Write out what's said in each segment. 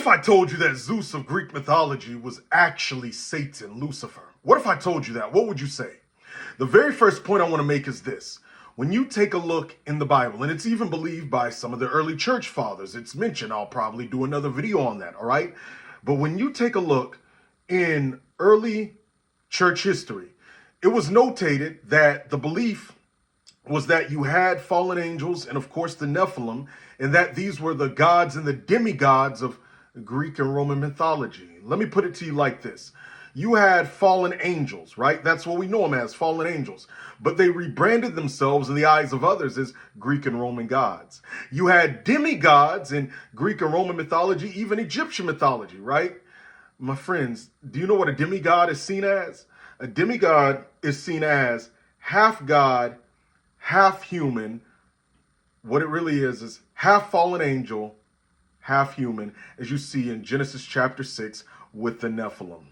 if I told you that Zeus of Greek mythology was actually Satan, Lucifer? What if I told you that? What would you say? The very first point I want to make is this. When you take a look in the Bible, and it's even believed by some of the early church fathers, it's mentioned, I'll probably do another video on that, all right? But when you take a look in early church history, it was notated that the belief was that you had fallen angels and, of course, the Nephilim, and that these were the gods and the demigods of Greek and Roman mythology. Let me put it to you like this. You had fallen angels, right? That's what we know them as, fallen angels. But they rebranded themselves in the eyes of others as Greek and Roman gods. You had demigods in Greek and Roman mythology, even Egyptian mythology, right? My friends, do you know what a demigod is seen as? A demigod is seen as half god, half human. What it really is half fallen angel, half human, as you see in Genesis chapter 6 with the Nephilim.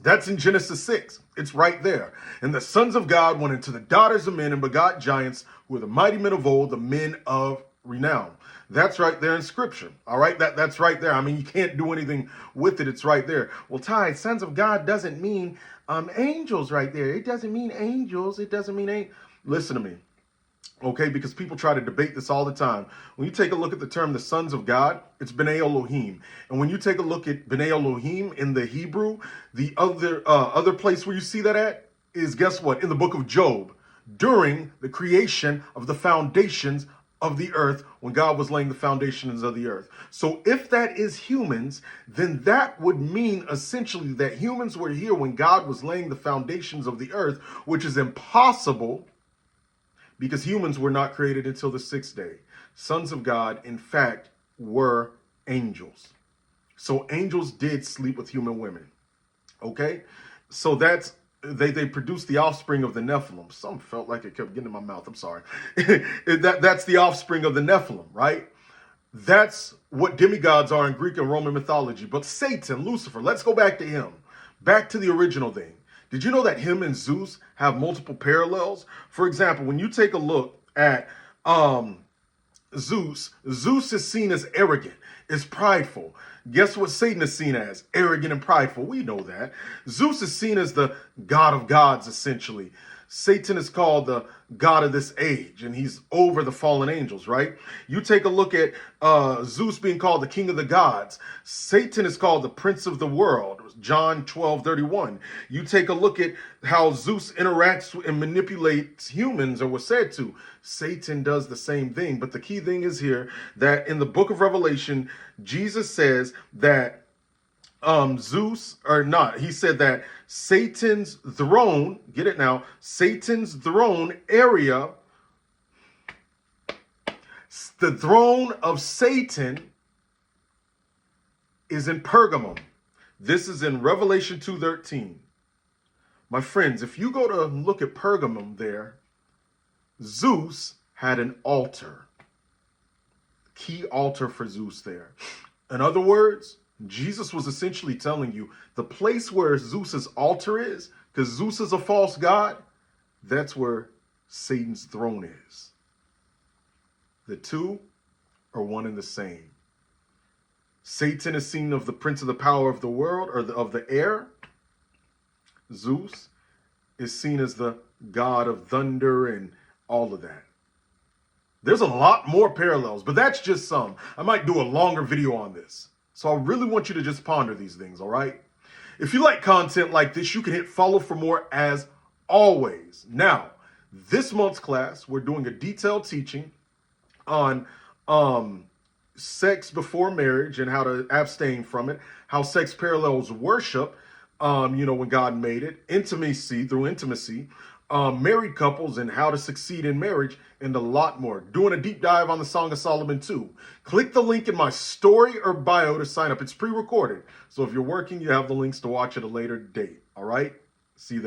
That's in Genesis 6. It's right there. And the sons of God went into the daughters of men and begot giants who were the mighty men of old, the men of renown. That's right there in scripture. All right, that's right there. I mean, you can't do anything with it. It's right there. Well, Ty, sons of God doesn't mean angels right there. It doesn't mean angels. It doesn't mean listen to me. Okay, because people try to debate this all the time. When you take a look at the term the sons of God, it's B'nai Elohim. And when you take a look at B'nai Elohim in the Hebrew, the other place where you see that at is, guess what? In the book of Job, during the creation of the foundations of the earth, when God was laying the foundations of the earth. So if that is humans, then that would mean essentially that humans were here when God was laying the foundations of the earth, which is impossible, because humans were not created until the sixth day. Sons of God, in fact, were angels. So angels did sleep with human women. Okay? So that's, they produced the offspring of the Nephilim. Some felt like it kept getting in my mouth. I'm sorry. That's the offspring of the Nephilim, right? That's what demigods are in Greek and Roman mythology. But Satan, Lucifer, let's go back to him. Back to the original thing. Did you know that him and Zeus have multiple parallels? For example, when you take a look at Zeus is seen as arrogant, is prideful. Guess what Satan is seen as? Arrogant and prideful. We know that. Zeus is seen as the god of gods, essentially. Satan is called the god of this age, and he's over the fallen angels, right? You take a look at Zeus being called the king of the gods. Satan is called the prince of the world, John 12:31. You take a look at how Zeus interacts and manipulates humans, or was said to. Satan does the same thing. But the key thing is here that in the book of Revelation, Jesus says that he said that Satan's throne, get it now, Satan's throne area, the throne of Satan is in Pergamum. This is in Revelation 2:13. My friends, if you go to look at Pergamum there, Zeus had an altar. Key altar for Zeus there. In other words, Jesus was essentially telling you the place where Zeus's altar is, because Zeus is a false god, that's where Satan's throne is. The two are one and the same. Satan is seen of the prince of the power of the world, or of the air. Zeus is seen as the god of thunder and all of that. There's a lot more parallels, but that's just some. I might do a longer video on this. So I really want you to just ponder these things, all right? If you like content like this, you can hit follow for more as always. Now, this month's class, we're doing a detailed teaching on sex before marriage and how to abstain from it, how sex parallels worship, when God made it, intimacy through intimacy, married couples and how to succeed in marriage, and a lot more. Doing a deep dive on the Song of Solomon too. Click the link in my story or bio to sign up. It's pre-recorded. So if you're working, you have the links to watch at a later date. All right? See you there.